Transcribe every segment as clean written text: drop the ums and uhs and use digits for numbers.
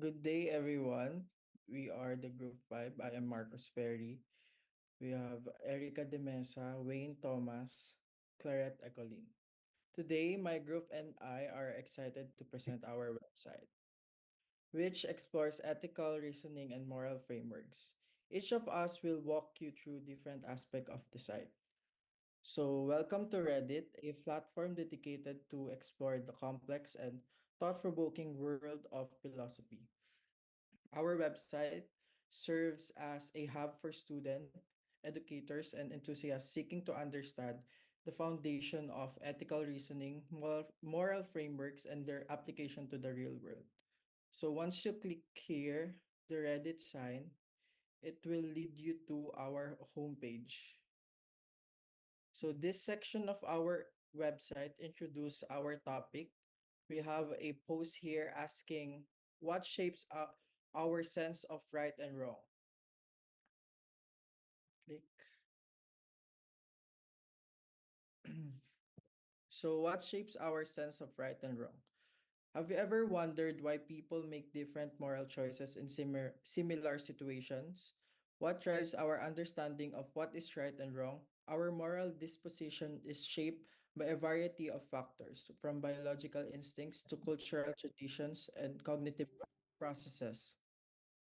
Good day, everyone. We are the Group 5. I am Marcos Ferry. We have Erica De Mesa, Wayne Thomas, Claret Ecolin. Today, my group and I are excited to present our website, which explores ethical reasoning and moral frameworks. Each of us will walk you through different aspects of the site. So, welcome to Reddit, a platform dedicated to explore the complex and thought-provoking world of philosophy. Our website serves as a hub for students, educators, and enthusiasts seeking to understand the foundation of ethical reasoning, moral frameworks, and their application to the real world. So once you click here, the Reddit sign, it will lead you to our homepage. So this section of our website introduce our topic. We have a post here asking what shapes our sense of right and wrong. Click. So what shapes our sense of right and wrong? Have you ever wondered why people make different moral choices in similar situations? What drives our understanding of what is right and wrong? Our moral disposition is shaped by a variety of factors, from biological instincts to cultural traditions and cognitive processes.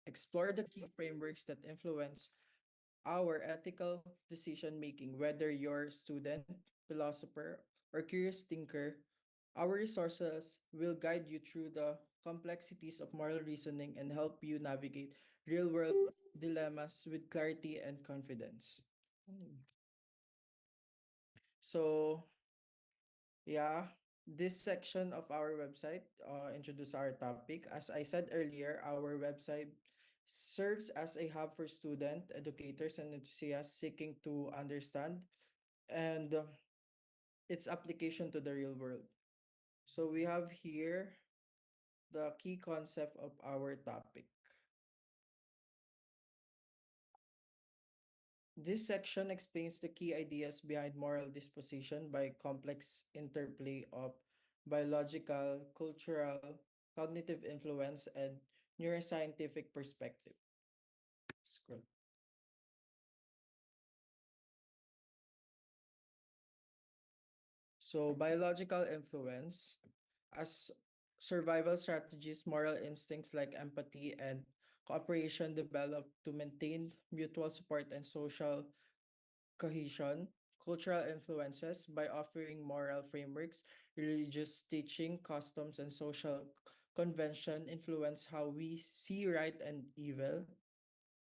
Explore the key frameworks that influence our ethical decision making, whether you're a student, philosopher, or curious thinker. Our resources will guide you through the complexities of moral reasoning and help you navigate real world dilemmas with clarity and confidence. So, yeah, this section of our website introduce our topic. As I said earlier, our website serves as a hub for student, educators, and enthusiasts seeking to understand and its application to the real world. So we have here the key concept of our topic. This section explains the key ideas behind moral disposition by complex interplay of biological, cultural, cognitive influence, and neuroscientific perspective. Scroll. So, biological influence as survival strategies, moral instincts like empathy and cooperation develop to maintain mutual support and social cohesion. Cultural influences by offering moral frameworks, religious teaching, customs, and social convention influence how we see right and evil.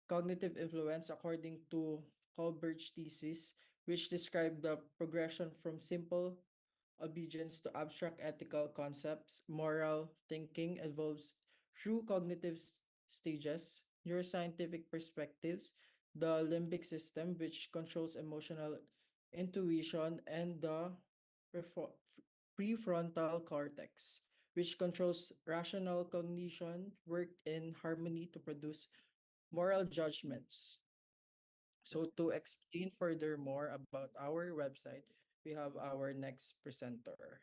Cognitive influence, according to Kohlberg's thesis, which described the progression from simple obedience to abstract ethical concepts. Moral thinking evolves through cognitive stages, neuroscientific perspectives, the limbic system, which controls emotional intuition, and the prefo- prefrontal cortex, which controls rational cognition, work in harmony to produce moral judgments. So to explain furthermore about our website, we have our next presenter.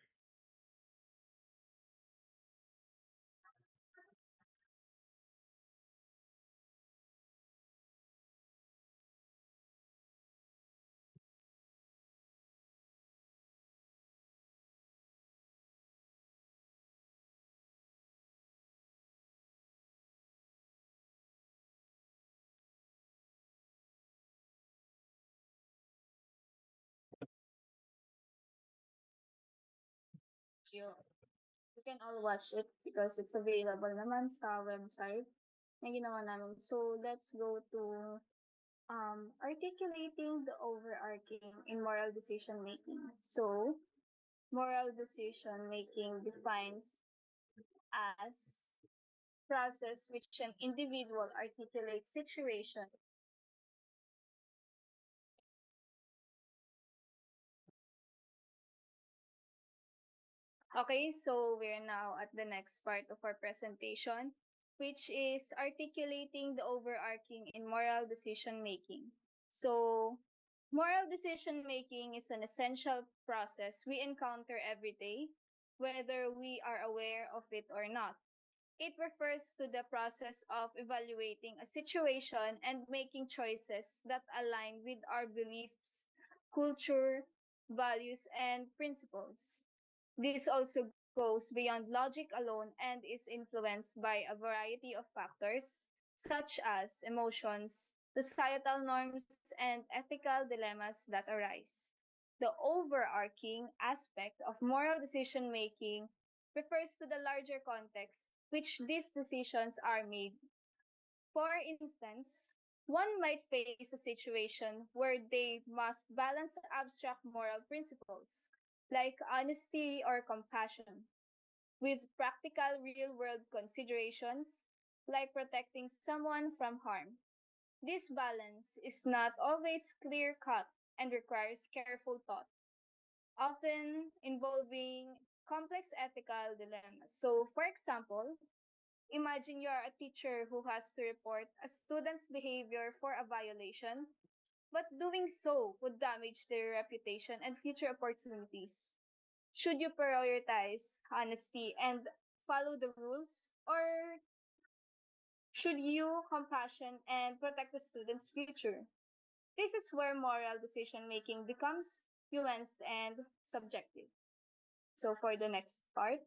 you. You can all watch it because it's available naman sa website na ginawa namin. So, let's go to articulating the overarching in moral decision making. So, moral decision making defines as process which an individual articulates situation. Okay, so we're now at the next part of our presentation, which is articulating the overarching in moral decision making. So, moral decision making is an essential process we encounter every day, whether we are aware of it or not. It refers to the process of evaluating a situation and making choices that align with our beliefs, culture, values, and principles. This also goes beyond logic alone and is influenced by a variety of factors, such as emotions, societal norms, and ethical dilemmas that arise. The overarching aspect of moral decision making refers to the larger context which these decisions are made. For instance, one might face a situation where they must balance abstract moral principles like honesty or compassion with practical real world considerations like protecting someone from harm. This balance is not always clear cut and requires careful thought, often involving complex ethical dilemmas. So, for example, imagine you are a teacher who has to report a student's behavior for a violation, but doing so would damage their reputation and future opportunities. Should you prioritize honesty and follow the rules, or should you compassion and protect the student's future? This is where moral decision making becomes nuanced and subjective. So for the next part,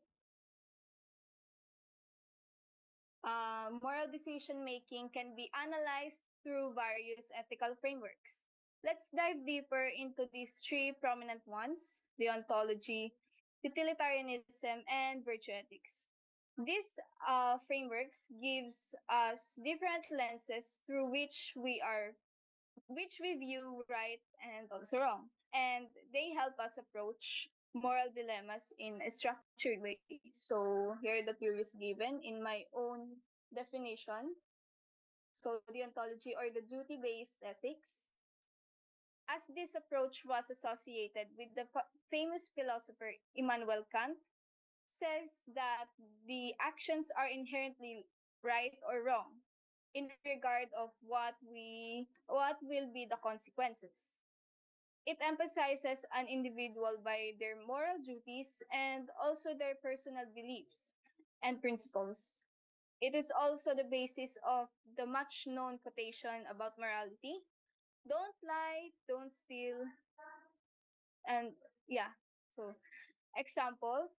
moral decision making can be analyzed through various ethical frameworks. Let's dive deeper into these three prominent ones: deontology, utilitarianism, and virtue ethics. These frameworks gives us different lenses through which we view right and also wrong, and they help us approach moral dilemmas in a structured way. So here are the theories given in my own definition. So deontology or the duty-based ethics, as this approach was associated with the famous philosopher Immanuel Kant, says that the actions are inherently right or wrong in regard of what will be the consequences. It emphasizes an individual by their moral duties and also their personal beliefs and principles. It is also the basis of the much known quotation about morality: don't lie, don't steal, and yeah. So, example,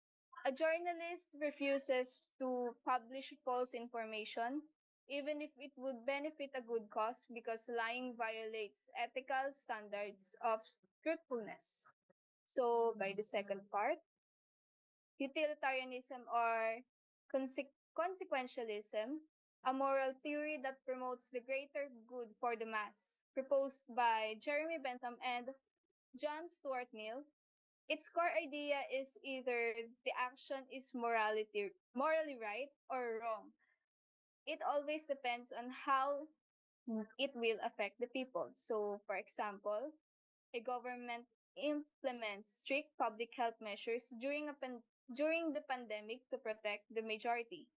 a journalist refuses to publish false information even if it would benefit a good cause because lying violates ethical standards of truthfulness. So, by the second part, utilitarianism or consequentialism, a moral theory that promotes the greater good for the mass, proposed by Jeremy Bentham and John Stuart Mill. Its core idea is either the action is morally right or wrong. It always depends on how it will affect the people. So, for example, a government implements strict public health measures during the pandemic to protect the majority,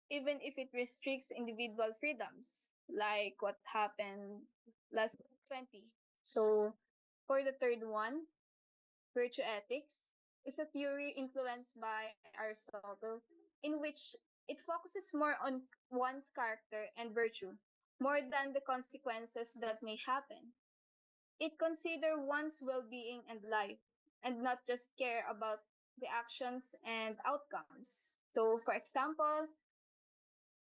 even if it restricts individual freedoms, like what happened last 20. So, for the third one, virtue ethics is a theory influenced by Aristotle in which it focuses more on one's character and virtue more than the consequences that may happen. It considers one's well-being and life and not just care about the actions and outcomes. So, for example,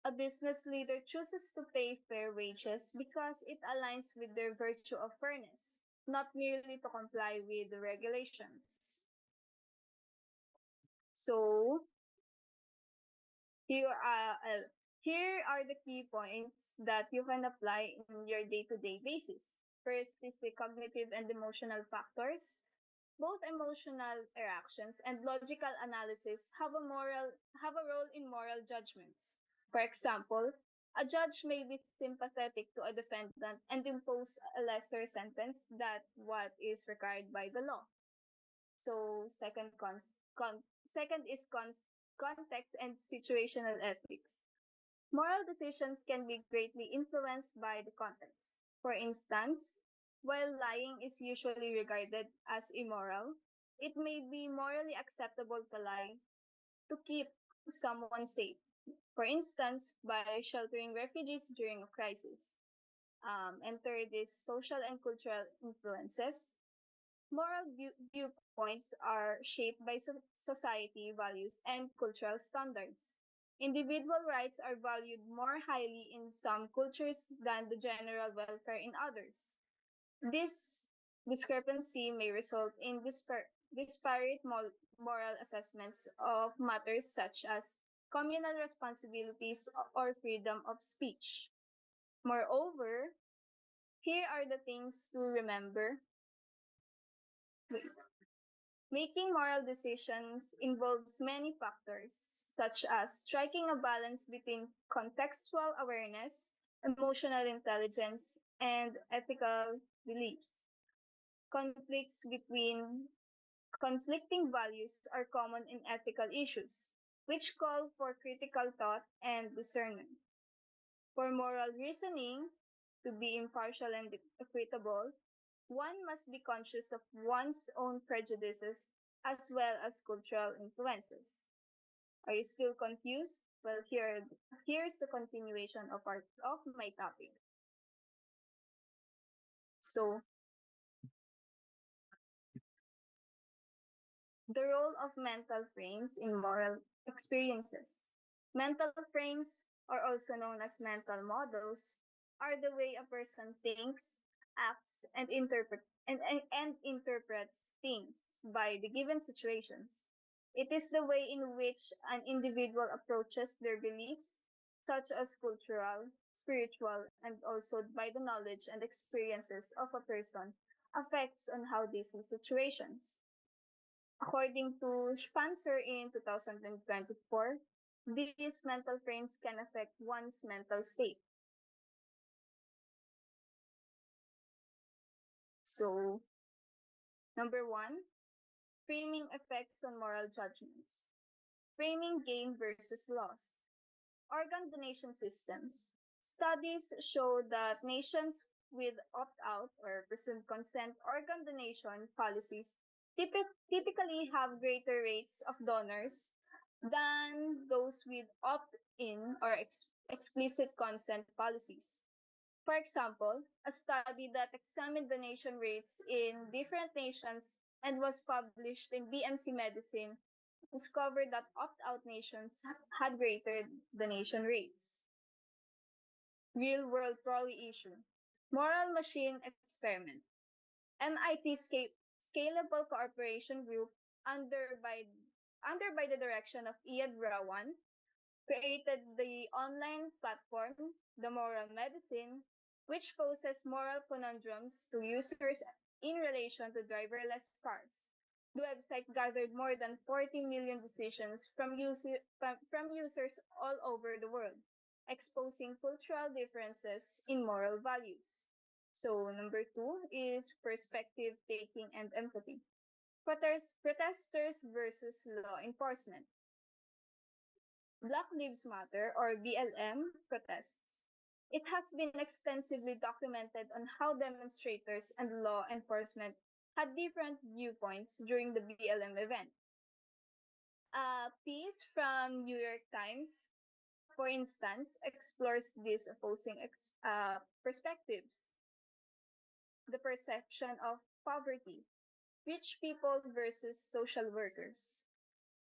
a business leader chooses to pay fair wages because it aligns with their virtue of fairness, not merely to comply with the regulations. So here are uh, here are the key points that you can apply in your day-to-day basis. First is the cognitive and emotional factors. Both emotional reactions and logical analysis have a role in moral judgments. For example, a judge may be sympathetic to a defendant and impose a lesser sentence than what is required by the law. So second is context and situational ethics. Moral decisions can be greatly influenced by the context. For instance, while lying is usually regarded as immoral, it may be morally acceptable to lie to keep someone safe. For instance, by sheltering refugees during a crisis. And third is social and cultural influences. Moral viewpoints are shaped by society values and cultural standards. Individual rights are valued more highly in some cultures than the general welfare in others. This discrepancy may result in disparate moral assessments of matters such as communal responsibilities or freedom of speech. Moreover, here are the things to remember. Making moral decisions involves many factors, such as striking a balance between contextual awareness, emotional intelligence, and ethical beliefs. Conflicts between conflicting values are common in ethical issues, which call for critical thought and discernment. For moral reasoning to be impartial and equitable, one must be conscious of one's own prejudices as well as cultural influences. Are you still confused? Well, here's the continuation of my topic. So, the role of mental frames in moral experiences. Mental frames, or also known as mental models, are the way a person thinks, acts, and interprets things by the given situations. It is the way in which an individual approaches their beliefs, such as cultural, spiritual, and also by the knowledge and experiences of a person, affects on how they see situations. According to Spencer in 2024, these mental frames can affect one's mental state. So, number one, framing effects on moral judgments. Framing gain versus loss. Organ donation systems. Studies show that nations with opt-out or presumed consent organ donation policies typically have greater rates of donors than those with opt-in or explicit consent policies. For example, a study that examined donation rates in different nations and was published in BMC Medicine discovered that opt-out nations had greater donation rates. Real-world trolley issue. Moral machine experiment. MIT Scalable Cooperation Group under by under the direction of Iyad Rawan created the online platform, The Moral Medicine, which poses moral conundrums to users in relation to driverless cars. The website gathered more than 40 million decisions from users all over the world, exposing cultural differences in moral values. So, number two is perspective taking and empathy. Protesters versus law enforcement. Black Lives Matter or BLM protests. It has been extensively documented on how demonstrators and law enforcement had different viewpoints during the BLM event. A piece from New York Times, for instance, explores these opposing perspectives. The perception of poverty, rich people versus social workers.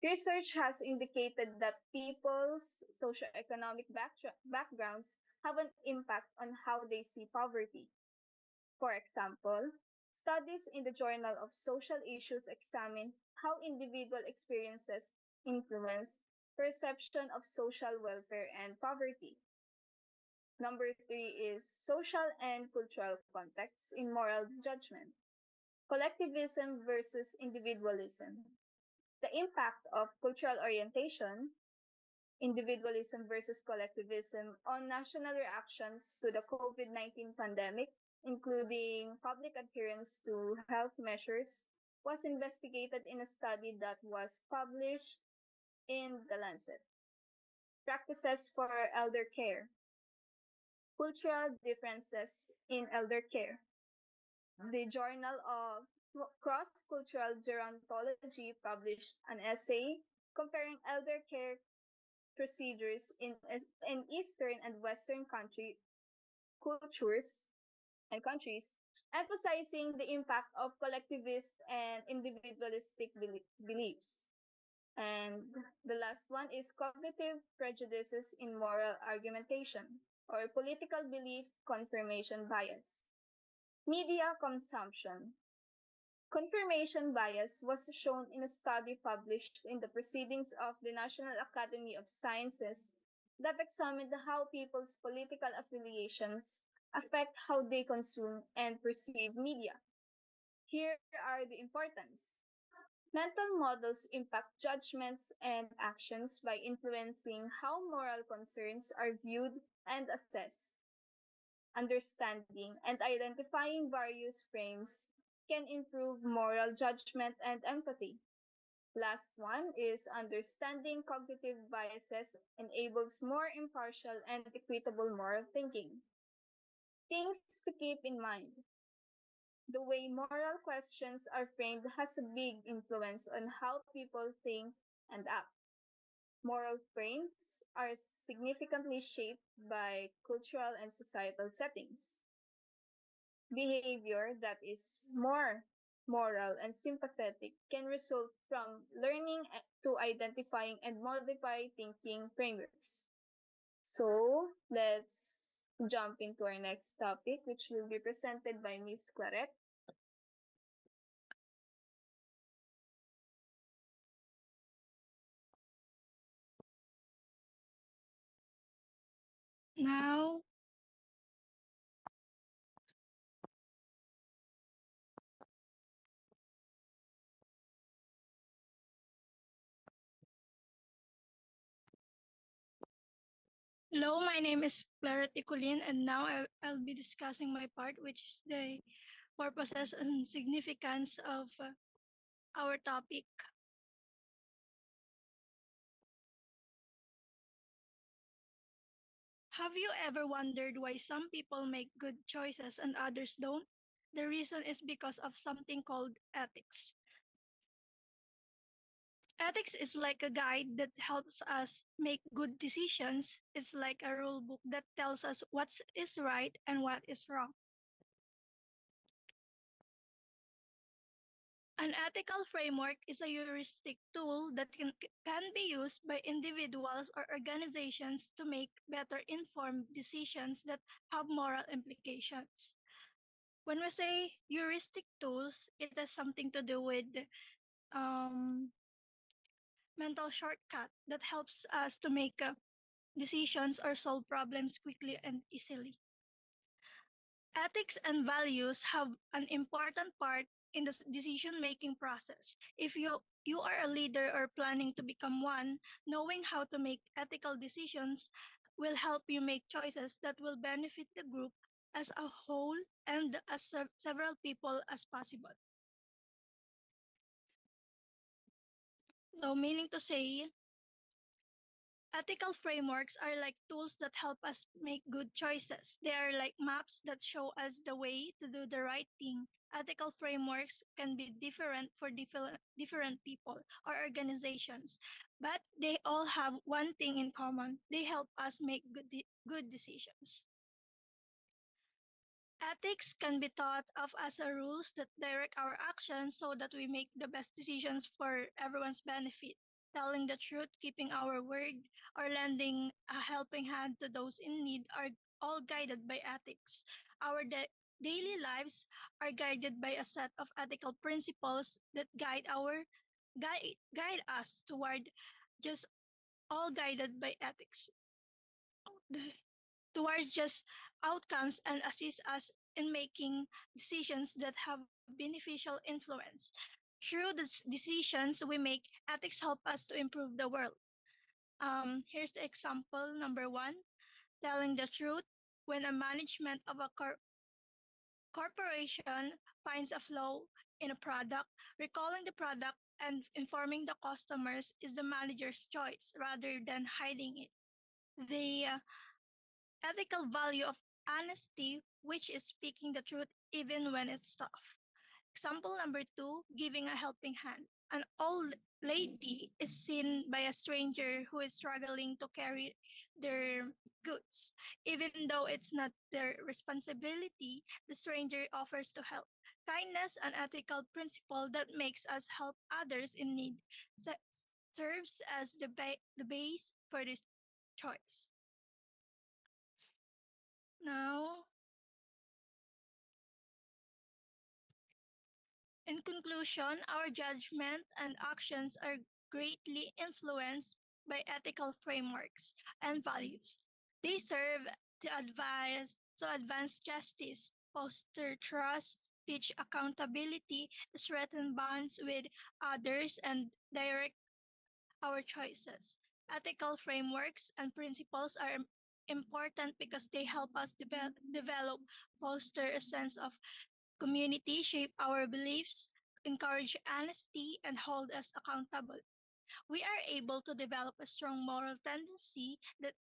Research has indicated that people's socioeconomic backgrounds have an impact on how they see poverty. For example, studies in the Journal of Social Issues examine how individual experiences influence perception of social welfare and poverty. Number three is social and cultural contexts in moral judgment. Collectivism versus individualism. The impact of cultural orientation, individualism versus collectivism on national reactions to the COVID-19 pandemic, including public adherence to health measures, was investigated in a study that was published in The Lancet. Practices for elder care, cultural differences in elder care. The Journal of Cross-Cultural Gerontology published an essay comparing elder care procedures in Eastern and Western cultures and countries, emphasizing the impact of collectivist and individualistic beliefs. And the last one is cognitive prejudices in moral argumentation or political belief confirmation bias. Media consumption. Confirmation bias was shown in a study published in the Proceedings of the National Academy of Sciences that examined how people's political affiliations affect how they consume and perceive media. Here are the importance. Mental models impact judgments and actions by influencing how moral concerns are viewed and assessed. Understanding and identifying various frames can improve moral judgment and empathy. Last one is understanding cognitive biases enables more impartial and equitable moral thinking. Things to keep in mind. The way moral questions are framed has a big influence on how people think and act. Moral frames are significantly shaped by cultural and societal settings. Behavior that is more moral and sympathetic can result from learning to identifying and modify thinking frameworks. So, let's jump into our next topic, which will be presented by Ms. Claret. Now, hello, my name is Claret Iculin, and now I'll be discussing my part, which is the purposes and significance of our topic. Have you ever wondered why some people make good choices and others don't? The reason is because of something called ethics. Ethics is like a guide that helps us make good decisions. It's like a rule book that tells us what is right and what is wrong. An ethical framework is a heuristic tool that can be used by individuals or organizations to make better informed decisions that have moral implications. When we say heuristic tools, it has something to do with um, mental shortcut that helps us to make decisions or solve problems quickly and easily. Ethics and values have an important part in the decision-making process. If you are a leader or planning to become one, knowing how to make ethical decisions will help you make choices that will benefit the group as a whole and as several people as possible. So, meaning to say, ethical frameworks are like tools that help us make good choices. They are like maps that show us the way to do the right thing. Ethical frameworks can be different for different people or organizations, but they all have one thing in common. They help us make good decisions. Ethics can be thought of as a rules that direct our actions so that we make the best decisions for everyone's benefit. Telling the truth, keeping our word, or lending a helping hand to those in need are all guided by ethics. Our daily lives are guided by a set of ethical principles that guide us toward just all guided by ethics towards just outcomes and assist us in making decisions that have beneficial influence. Through the decisions we make, ethics help us to improve the world. Here's the example number one, telling the truth. When a management of a corporation finds a flaw in a product, recalling the product and informing the customers is the manager's choice rather than hiding it. The ethical value of honesty, which is speaking the truth even when it's tough. Example number two, giving a helping hand. An old lady is seen by a stranger who is struggling to carry their goods. Even though it's not their responsibility, the stranger offers to help. Kindness, an ethical principle that makes us help others in need, se- serves as the base for this choice. Now, in conclusion, our judgment and actions are greatly influenced by ethical frameworks and values. They serve to advance justice, foster trust, teach accountability, strengthen bonds with others, and direct our choices. Ethical frameworks and principles are important because they help us develop, foster a sense of community, shape our beliefs, encourage honesty, and hold us accountable. We are able to develop a strong moral tendency that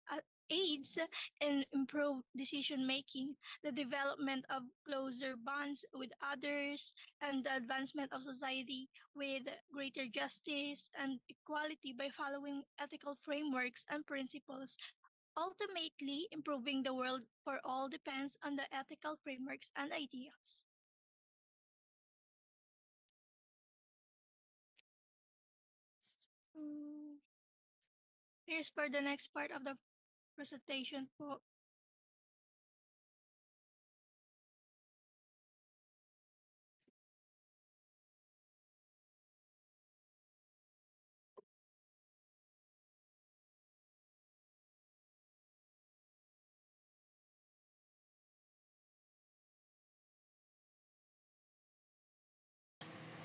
aids in improved decision making, the development of closer bonds with others, and the advancement of society with greater justice and equality by following ethical frameworks and principles. Ultimately, improving the world for all depends on the ethical frameworks and ideals. Mm, Here's for the next part of the presentation po.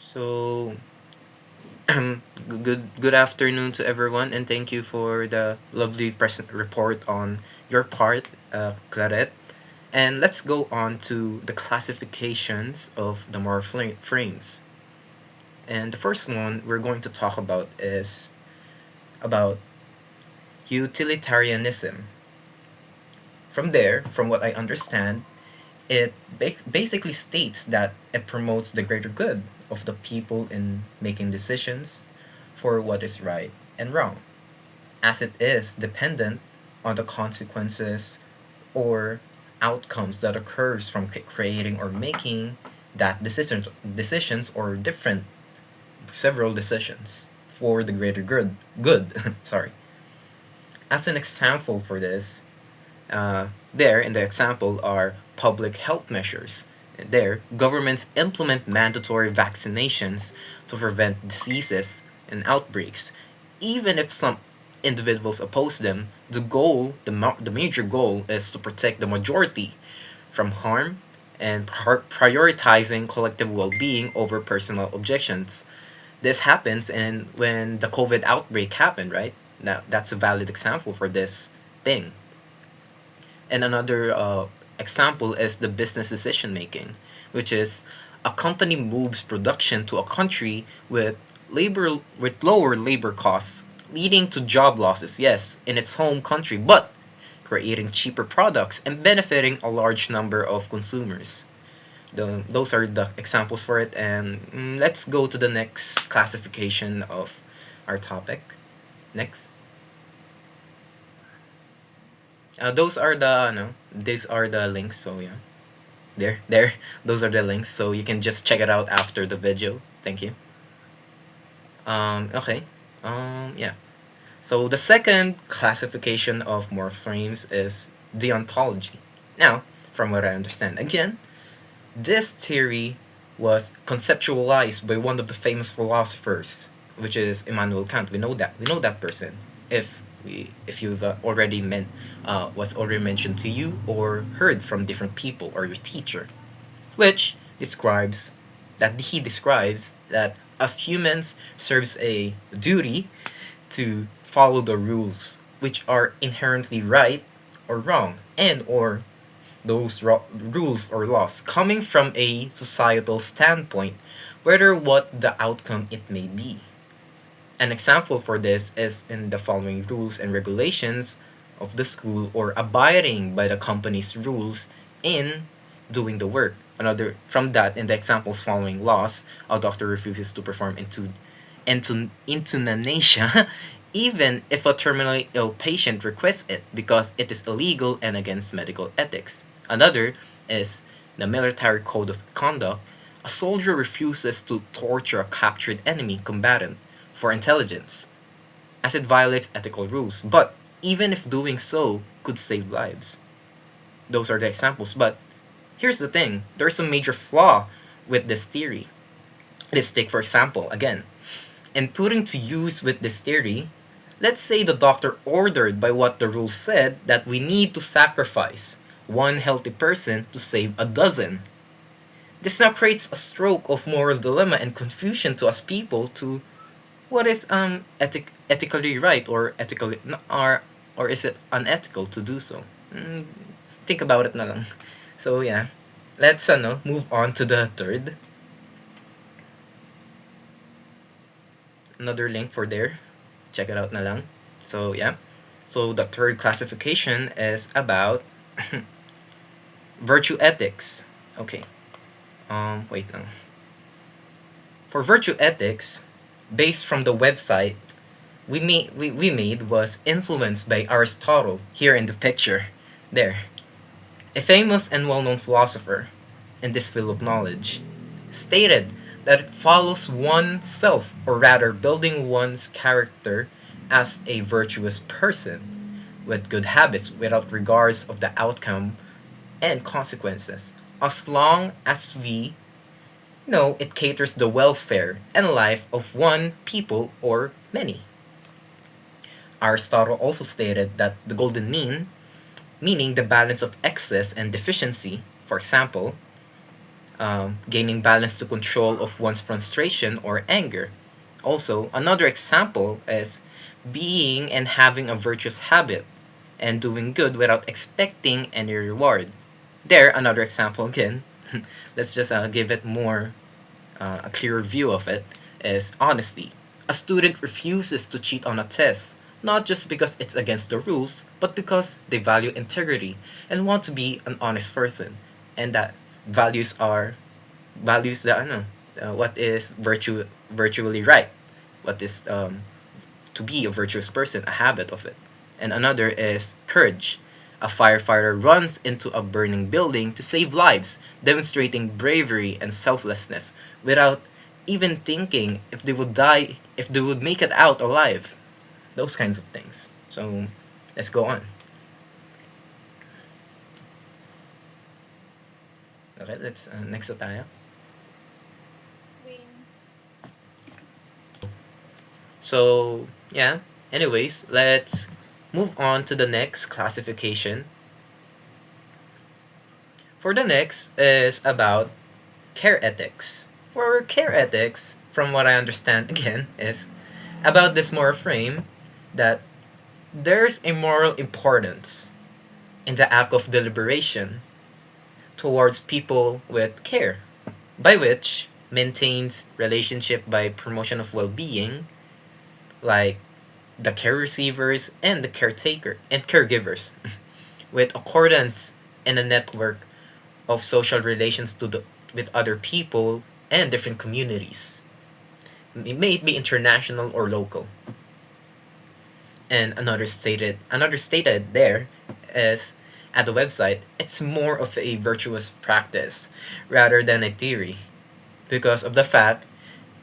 So, good afternoon to everyone, and thank you for the lovely present report on your part, Claret. And let's go on to the classifications of the moral frames. And the first one we're going to talk about is about utilitarianism. From there, from what I understand, it basically states that it promotes the greater good of the people in making decisions for what is right and wrong, as it is dependent on the consequences or outcomes that occurs from creating or making that decisions or different several decisions for the greater good. Sorry. As an example for this, there in the example are public health measures. There, governments implement mandatory vaccinations to prevent diseases and outbreaks. Even if some individuals oppose them, the major goal is to protect the majority from harm and prioritizing collective well-being over personal objections. This happens and when the COVID outbreak happened, right? Now that's a valid example for this thing. And another example is the business decision making, which is a company moves production to a country with lower labor costs, leading to job losses, yes, in its home country, but creating cheaper products and benefiting a large number of consumers. Those are the examples for it, and let's go to the next classification of our topic. Next. Those are the no, these are the links. So yeah, there. Those are the links. So you can just check it out after the video. Thank you. Okay. Yeah. So the second classification of more frames is deontology. Now, from what I understand, again, this theory was conceptualized by one of the famous philosophers, which is Immanuel Kant. We know that. We know that person. If you've already was already mentioned to you or heard from different people or your teacher, which describes he describes that us humans serves a duty to follow the rules which are inherently right or wrong, and or those rules or laws coming from a societal standpoint, whether what the outcome it may be. An example for this is in the following rules and regulations of the school or abiding by the company's rules in doing the work. In the examples following laws, a doctor refuses to perform euthanasia, even if a terminally ill patient requests it because it is illegal and against medical ethics. Another is the military code of conduct. A soldier refuses to torture a captured enemy combatant for intelligence, as it violates ethical rules, but even if doing so could save lives. Those are the examples, but here's the thing, there's a major flaw with this theory. Let's take, for example, again, in putting to use with this theory, let's say the doctor ordered by what the rules said that we need to sacrifice one healthy person to save a dozen. This now creates a stroke of moral dilemma and confusion to us people to what is ethically right or ethically or is it unethical to do so? Think about it na lang. So yeah, let's move on to the third. Another link for there. Check it out na lang. So yeah. So the third classification is about virtue ethics. Okay. Wait lang. For virtue ethics, based from the website we made was influenced by Aristotle, here in the picture. There. A famous and well-known philosopher in this field of knowledge, stated that it follows oneself, or rather building one's character as a virtuous person with good habits without regards of the outcome and consequences, as long as we know it caters the welfare and life of one people or many. Aristotle also stated that the golden mean, meaning the balance of excess and deficiency, for example, gaining balance to control of one's frustration or anger. Also, another example is being and having a virtuous habit and doing good without expecting any reward. There, another example again. Let's just give it more a clearer view of it is honesty. A student refuses to cheat on a test, not just because it's against the rules, but because they value integrity and want to be an honest person, and that values that what is virtually right, what is to be a virtuous person, a habit of it. And another is courage. A firefighter runs into a burning building to save lives, demonstrating bravery and selflessness without even thinking if they would die, if they would make it out alive. Those kinds of things. So let's go on. Okay, let's next na tayo. Wayne. So yeah, anyways, let's move on to the next classification. For the next is about care ethics. For care ethics, from what I understand again, is about this moral frame that there's a moral importance in the act of deliberation towards people with care, by which maintains relationship by promotion of well-being, like the care receivers and the caretaker and caregivers, with accordance in a network of social relations with other people and different communities. It may be international or local. And another stated there is at the website, it's more of a virtuous practice rather than a theory, because of the fact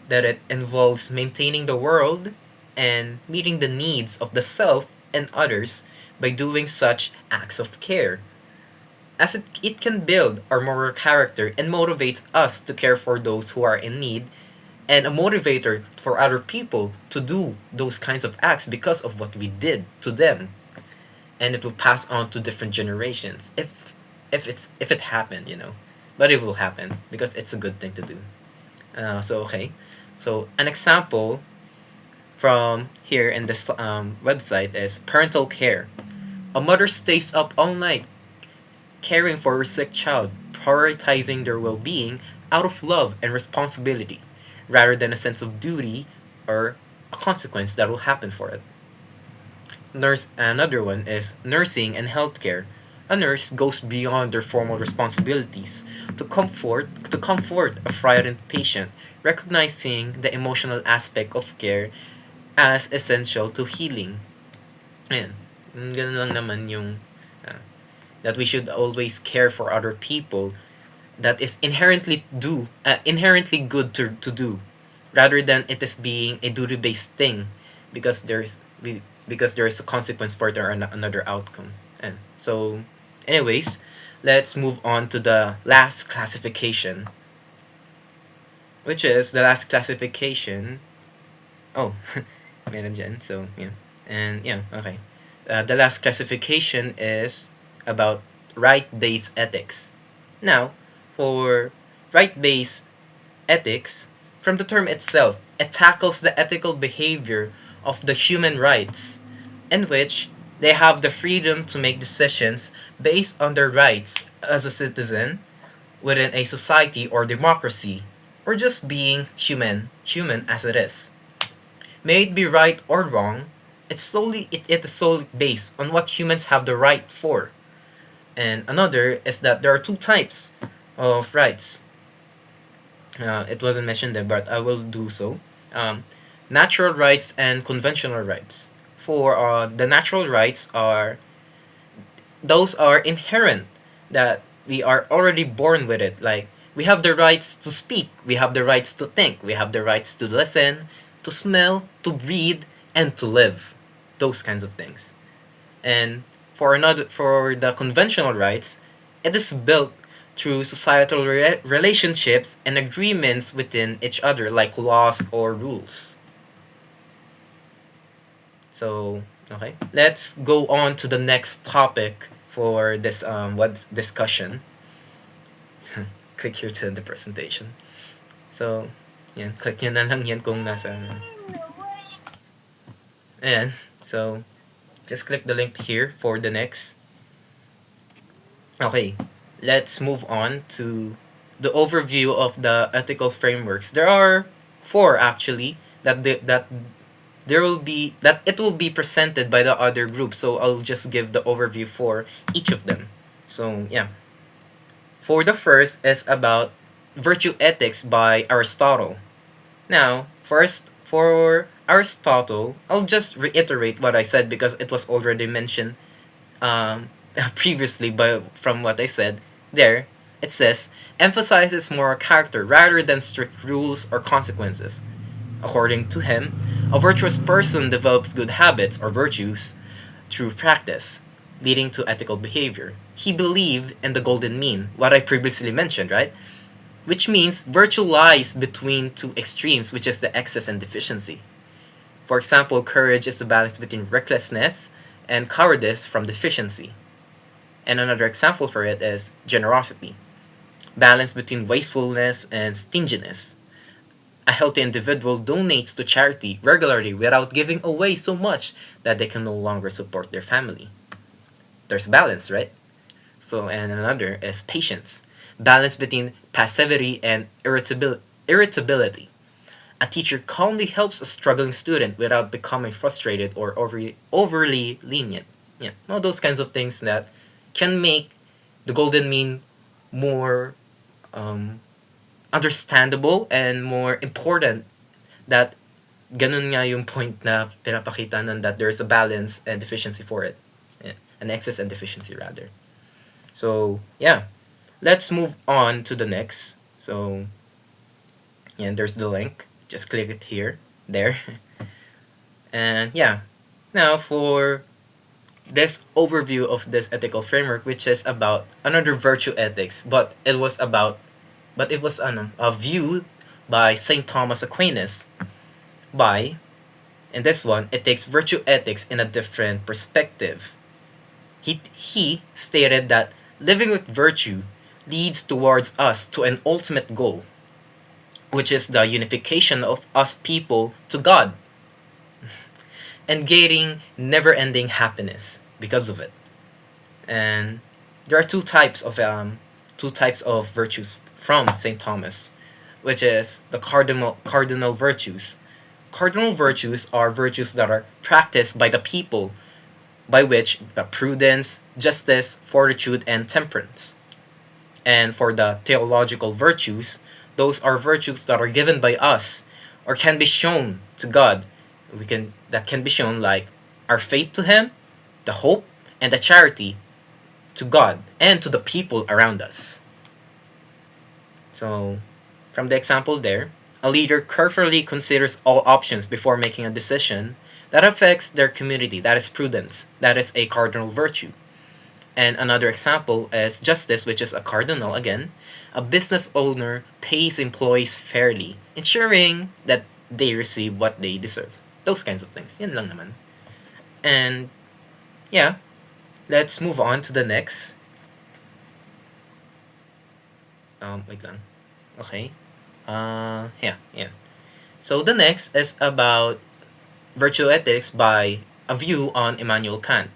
that it involves maintaining the world and meeting the needs of the self and others by doing such acts of care, as it can build our moral character and motivates us to care for those who are in need, and a motivator for other people to do those kinds of acts because of what we did to them, and it will pass on to different generations if it happened, but it will happen because it's a good thing to do. So an example from here in this website is parental care. A mother stays up all night caring for her sick child, prioritizing their well-being out of love and responsibility rather than a sense of duty or a consequence that will happen for it. Another one is nursing and healthcare. a nurse goes beyond their formal responsibilities to comfort a frightened patient, recognizing the emotional aspect of care as essential to healing. Ayan. Ganun lang naman yung that we should always care for other people, that is inherently good to do, rather than it is being a duty based thing, because there is a consequence for it or another outcome. And so, anyways, let's move on to the last classification, which is the last classification. Oh, meron dyan. So, yeah. And, yeah, okay. The last classification is about right-based ethics. Now, for right-based ethics, from the term itself, it tackles the ethical behavior of the human rights, in which they have the freedom to make decisions based on their rights as a citizen within a society or democracy, or just being human as it is. May it be right or wrong, it is solely based on what humans have the right for. And another is that there are two types of rights. It wasn't mentioned there, but I will do so. Natural rights and conventional rights. For the natural rights those are inherent, that we are already born with it. Like, we have the rights to speak, we have the rights to think, we have the rights to listen, to smell, to breathe, and to live. Those kinds of things. And for the conventional rights, it is built through societal relationships and agreements within each other, like laws or rules. So, okay, let's go on to the next topic for this discussion. Click here to end the presentation. So, yan, click nyo na lang yan kung nasa. Ayan, so just click the link here for the next. Okay, let's move on to the overview of the ethical frameworks. There are 4 actually that it will be presented by the other group. So I'll just give the overview for each of them. So yeah. For the first, it's about virtue ethics by Aristotle. Now, first, for Aristotle, I'll just reiterate what I said because it was already mentioned previously from what I said. There, it says, emphasizes moral character rather than strict rules or consequences. According to him, a virtuous person develops good habits or virtues through practice, leading to ethical behavior. He believed in the golden mean, what I previously mentioned, right? Which means virtue lies between two extremes, which is the excess and deficiency. For example, courage is the balance between recklessness and cowardice from deficiency. And another example for it is generosity, balance between wastefulness and stinginess. A healthy individual donates to charity regularly without giving away so much that they can no longer support their family. There's balance, right? So, and another is patience, balance between passivity and irritability. A teacher calmly helps a struggling student without becoming frustrated or overly lenient. Yeah, all those kinds of things that can make the golden mean more understandable and more important, that ganun nga yung point na pinapakita nun, that there's a balance and deficiency for it. Yeah, an excess and deficiency rather. So, yeah. Let's move on to the next. So, yeah, there's the link. Just click it here. There. And, yeah. Now, for this overview of this ethical framework, which is about another virtue ethics, but it was viewed by St. Thomas Aquinas. In this one, it takes virtue ethics in a different perspective. He stated that living with virtue leads towards us to an ultimate goal, which is the unification of us people to God, and gaining never-ending happiness because of it. And there are two types of virtues from St. Thomas, which is the cardinal virtues. Cardinal virtues are virtues that are practiced by the people by which prudence, justice, fortitude, and temperance. And for the theological virtues, those are virtues that are given by us or can be shown to God. That can be shown like our faith to Him, the hope, and the charity to God and to the people around us. So, from the example there, a leader carefully considers all options before making a decision that affects their community. That is prudence. That is a cardinal virtue. And another example is justice, which is a cardinal again. A business owner pays employees fairly, ensuring that they receive what they deserve. Those kinds of things. Yan lang naman. And yeah, let's move on to the next. Wait lang. Okay. Yeah. So the next is about virtue ethics by a view on Immanuel Kant.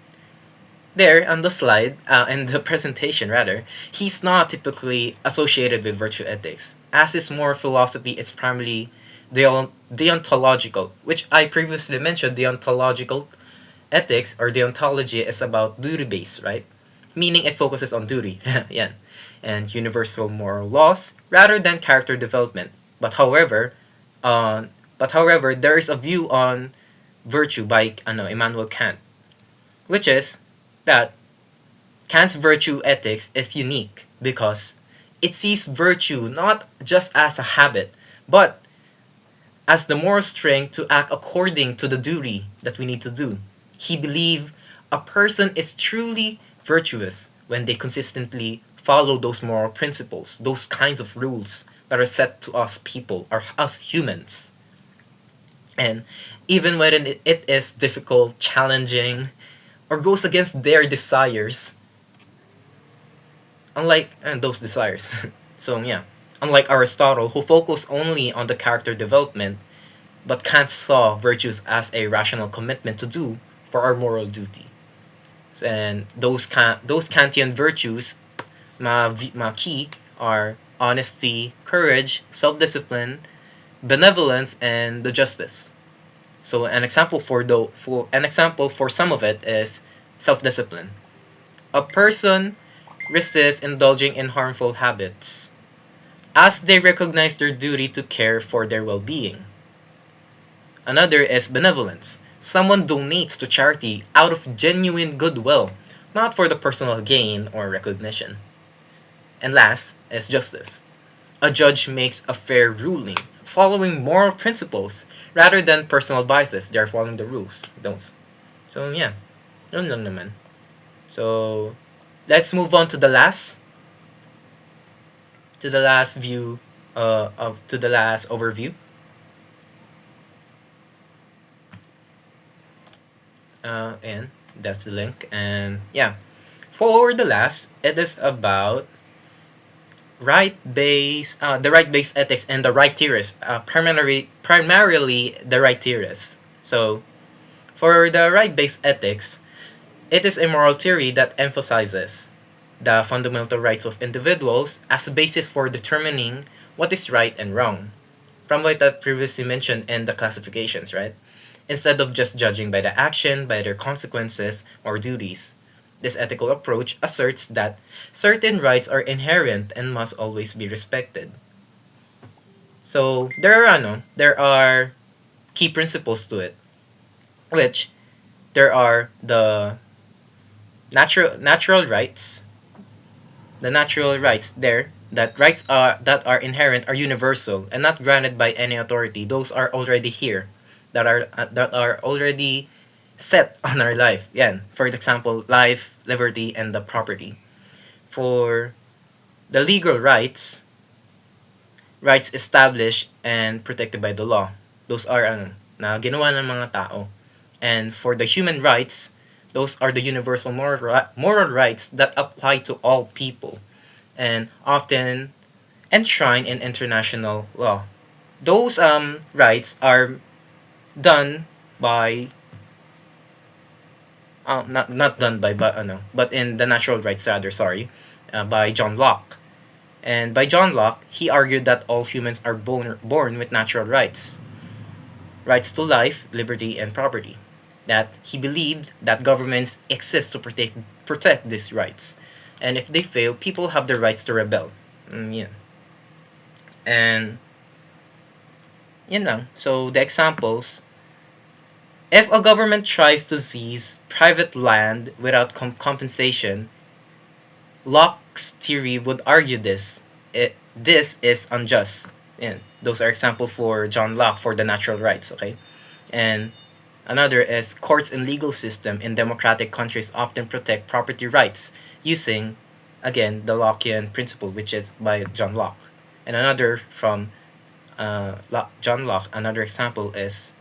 There on the slide, in the presentation rather, he's not typically associated with virtue ethics, as his moral philosophy is primarily deontological, which I previously mentioned. Deontological ethics or deontology is about duty-based, right? Meaning it focuses on duty, yan, and universal moral laws rather than character development. But however, there is a view on virtue by Immanuel Kant, which is that Kant's virtue ethics is unique because it sees virtue not just as a habit, but as the moral strength to act according to the duty that we need to do. He believed a person is truly virtuous when they consistently follow those moral principles, those kinds of rules that are set to us people, or us humans. And even when it is difficult, challenging, or goes against their desires, unlike those desires. So yeah, unlike Aristotle, who focused only on the character development, but Kant saw virtues as a rational commitment to do for our moral duty. And those Kantian virtues, key, are honesty, courage, self-discipline, benevolence, and the justice. So an example for some of it is self-discipline. A person resists indulging in harmful habits as they recognize their duty to care for their well-being. Another is benevolence. Someone donates to charity out of genuine goodwill, not for the personal gain or recognition. And last is justice. A judge makes a fair ruling, following moral principles rather than personal biases. They are following the rules. So yeah, yun lang naman. So let's move on to the last view, to the last overview. And that's the link. And yeah, for the last, it is about the right-based ethics and the right theorists, primarily the right theorists. So for the right-based ethics, it is a moral theory that emphasizes the fundamental rights of individuals as a basis for determining what is right and wrong, from what I previously mentioned in the classifications, right? Instead of just judging by the action, by their consequences or duties. This ethical approach asserts that certain rights are inherent and must always be respected. So there are key principles to it, which there are the natural rights. The natural rights there, that rights that are inherent are universal and not granted by any authority. Those are already here, that are already set on our life. Yan, for example, life, liberty, and the property. For the legal rights established and protected by the law. Those are na ginawa ng mga tao. And for the human rights, those are the universal moral rights that apply to all people and often enshrined in international law. Those rights are done by not done by but in the natural rights rather, by John Locke. And by John Locke, he argued that all humans are born with natural rights to life, liberty, and property. that he believed that governments exist to protect these rights, and if they fail, people have the rights to rebel. Yeah, and so the examples: if a government tries to seize private land without compensation, Locke's theory would argue this is unjust. And those are examples for John Locke for the natural rights, okay? And another is courts and legal system in democratic countries often protect property rights using, again, the Lockean principle, which is by John Locke. And another from John Locke, another example is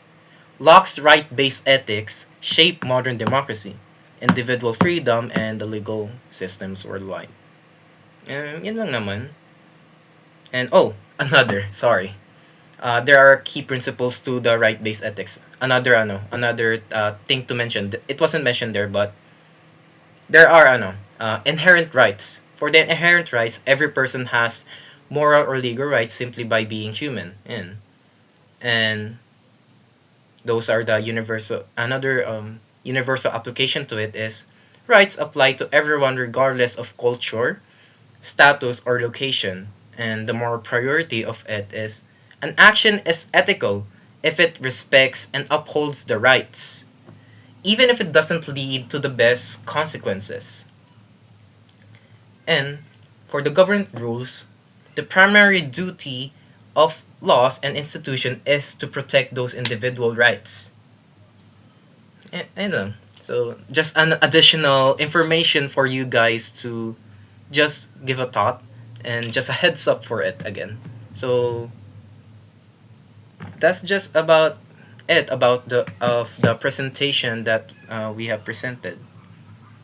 Locke's right-based ethics shape modern democracy, individual freedom, and the legal systems worldwide. Yun lang naman. And another, sorry. There are key principles to the right-based ethics. Another thing to mention. It wasn't mentioned there, but there are inherent rights. For the inherent rights, every person has moral or legal rights simply by being human. And those are the universal. Another universal application to it is rights apply to everyone regardless of culture, status, or location. And the moral priority of it is an action is ethical if it respects and upholds the rights, even if it doesn't lead to the best consequences. And for the government rules, the primary duty of laws and institution is to protect those individual rights. And so just an additional information for you guys to just give a thought and just a heads up for it again. So that's just about it about the presentation that we have presented,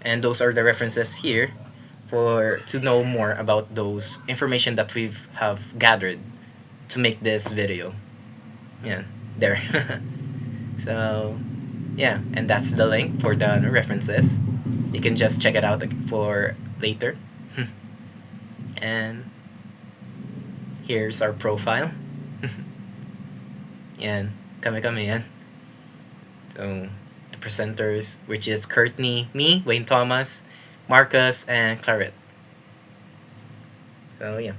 and those are the references here for to know more about those information that we have gathered to make this video. Yeah, there. So yeah, and that's the link for the references. You can just check it out for later. And here's our profile. Yan, kami yan. So, the presenters, which is Courtney, me, Wayne Thomas, Marcus, and Claret. So, yeah.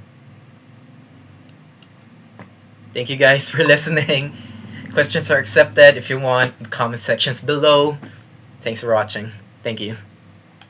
Thank you guys for listening. Questions are accepted if you want. Comment sections below. Thanks for watching. Thank you.